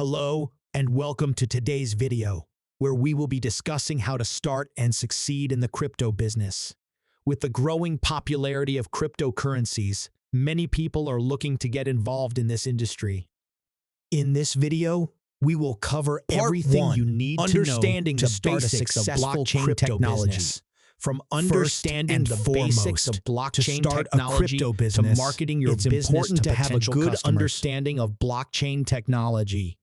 Hello, and welcome to today's video, where we will be discussing how to start and succeed in the crypto business. With the growing popularity of cryptocurrencies, many people are looking to get involved in this industry. In this video, we will cover everything you need to know to start a successful crypto business. From understanding the basics of blockchain technology to marketing your business, it's important to have a good understanding of blockchain technology.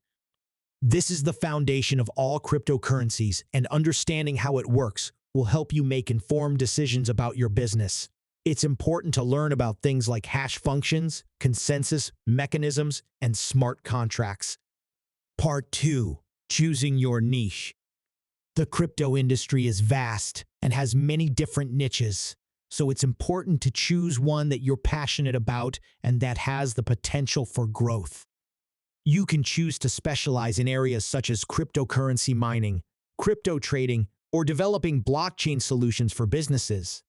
This is the foundation of all cryptocurrencies, and understanding how it works will help you make informed decisions about your business. It's important to learn about things like hash functions, consensus mechanisms, and smart contracts. Part 2. Choosing your niche. The crypto industry is vast and has many different niches, so it's important to choose one that you're passionate about and that has the potential for growth. You can choose to specialize in areas such as cryptocurrency mining, crypto trading, or developing blockchain solutions for businesses.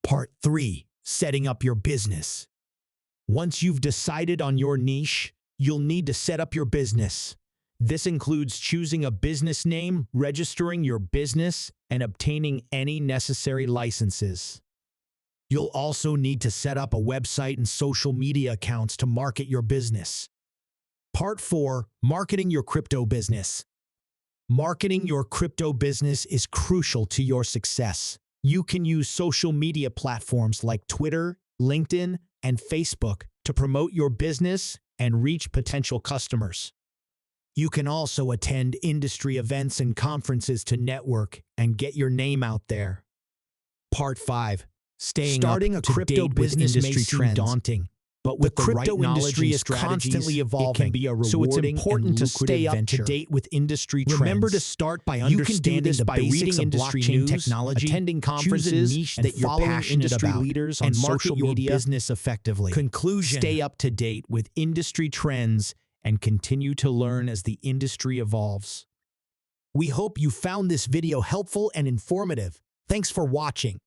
Part 3. Setting up your business. Once you've decided on your niche, you'll need to set up your business. This includes choosing a business name, registering your business, and obtaining any necessary licenses. You'll also need to set up a website and social media accounts to market your business. Part 4. Marketing your crypto business. Marketing your crypto business is crucial to your success. You can use social media platforms like Twitter, LinkedIn, and Facebook to promote your business and reach potential customers. You can also attend industry events and conferences to network and get your name out there. Part 5. Starting a crypto business may seem daunting, but with the crypto industry is constantly evolving, so it's important to stay up to date with industry trends. Remember to start by understanding the basics of blockchain technology, attending conferences that you're passionate about, leaders and market your business effectively. Conclusion: stay up to date with industry trends and continue to learn as the industry evolves. We hope you found this video helpful and informative. Thanks for watching.